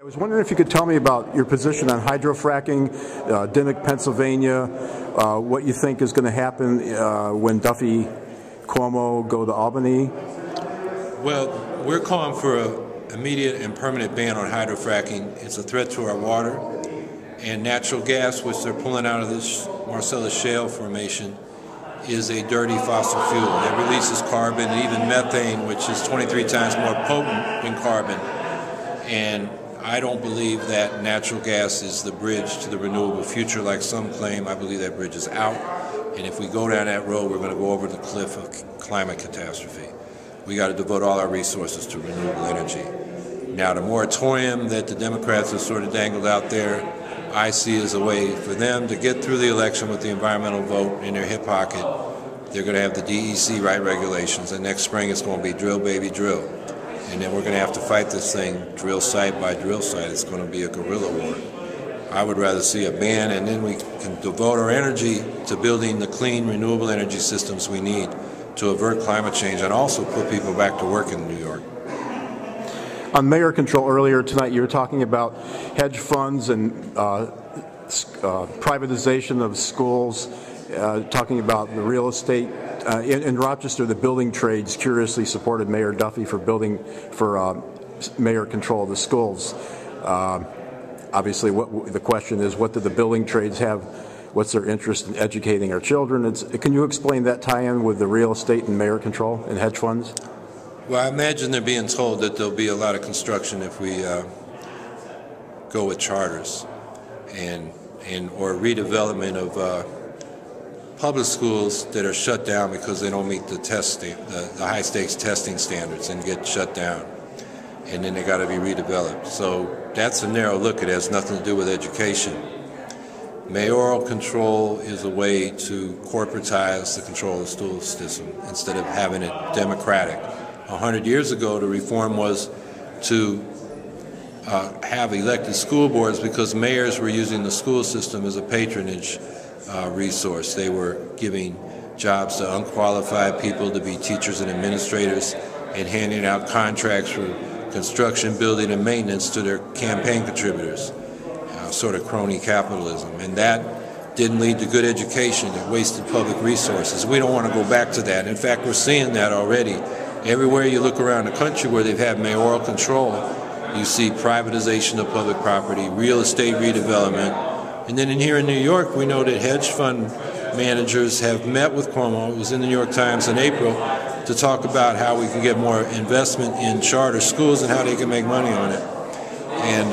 I was wondering if you could tell me about your position on hydrofracking, Dimmock, Pennsylvania, what you think is going to happen when Duffy, Cuomo go to Albany. Well, we're calling for an immediate and permanent ban on hydrofracking. It's a threat to our water, and natural gas, which they're pulling out of this Marcellus Shale formation, is a dirty fossil fuel that releases carbon and even methane, which is 23 times more potent than carbon. And I don't believe that natural gas is the bridge to the renewable future like some claim. I believe that bridge is out. And if we go down that road, we're going to go over the cliff of climate catastrophe. We got to devote all our resources to renewable energy. Now, the moratorium that the Democrats have sort of dangled out there, I see as a way for them to get through the election with the environmental vote in their hip pocket. They're going to have the DEC write regulations, and next spring it's going to be drill, baby, drill. And then we're going to have to fight this thing drill site by drill site. It's going to be a guerrilla war. I would rather see a ban, and then we can devote our energy to building the clean, renewable energy systems we need to avert climate change and also put people back to work in New York. On mayor control earlier tonight, you were talking about hedge funds and privatization of schools, talking about the real estate. In Rochester, the building trades curiously supported Mayor Duffy for mayor control of the schools. Obviously, the question is, what do the building trades have? What's their interest in educating our children? Can you explain that tie-in with the real estate and mayor control and hedge funds? Well, I imagine they're being told that there'll be a lot of construction if we go with charters or redevelopment of public schools that are shut down because they don't meet the high stakes testing standards and get shut down, and then they got to be redeveloped. So that's a narrow look. It has nothing to do with education. Mayoral control is a way to corporatize the control of the school system instead of having it democratic. 100 years ago, the reform was to have elected school boards because mayors were using the school system as a patronage resource. They were giving jobs to unqualified people to be teachers and administrators and handing out contracts for construction, building, and maintenance to their campaign contributors, sort of crony capitalism. And that didn't lead to good education. It wasted public resources. We don't want to go back to that. In fact, we're seeing that already. Everywhere you look around the country where they've had mayoral control, you see privatization of public property, real estate redevelopment. And then here in New York, we know that hedge fund managers have met with Cuomo. It was in the New York Times in April to talk about how we can get more investment in charter schools and how they can make money on it. And,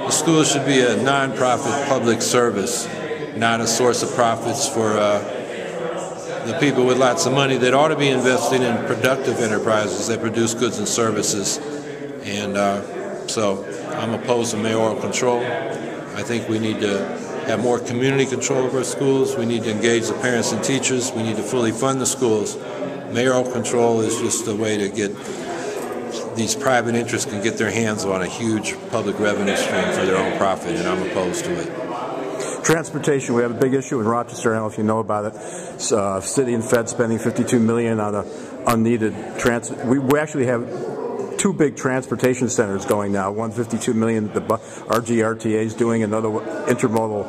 the schools should be a nonprofit public service, not a source of profits for the people with lots of money that ought to be investing in productive enterprises that produce goods and services. And so I'm opposed to mayoral control. I think we need to have more community control of our schools. We need to engage the parents and teachers. We need to fully fund the schools. Mayoral control is just a way to get these private interests can get their hands on a huge public revenue stream for their own profit, and I'm opposed to it. Transportation, we have a big issue in Rochester. I don't know if you know about it. City and Fed spending $52 million on a unneeded transit. We actually have two big transportation centers going now. One $52 million the RGRTA is doing, another intermodal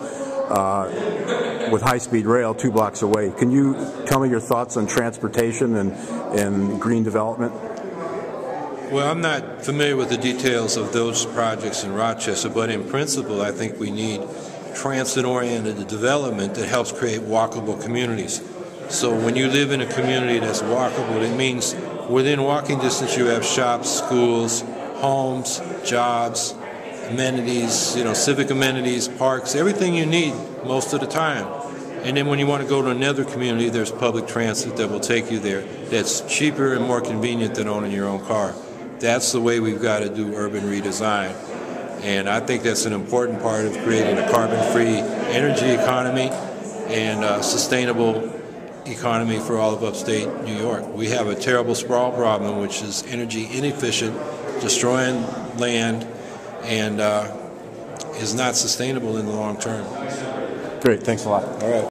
with high-speed rail 2 blocks away. Can you tell me your thoughts on transportation and green development? Well, I'm not familiar with the details of those projects in Rochester, but in principle, I think we need transit-oriented development that helps create walkable communities. So when you live in a community that's walkable, it means within walking distance you have shops, schools, homes, jobs, amenities, civic amenities, parks, everything you need most of the time. And then when you want to go to another community, there's public transit that will take you there that's cheaper and more convenient than owning your own car. That's the way we've got to do urban redesign. And I think that's an important part of creating a carbon-free energy economy and a sustainable economy for all of upstate New York. We have a terrible sprawl problem, which is energy inefficient, destroying land, and is not sustainable in the long term. Great, thanks a lot. All right.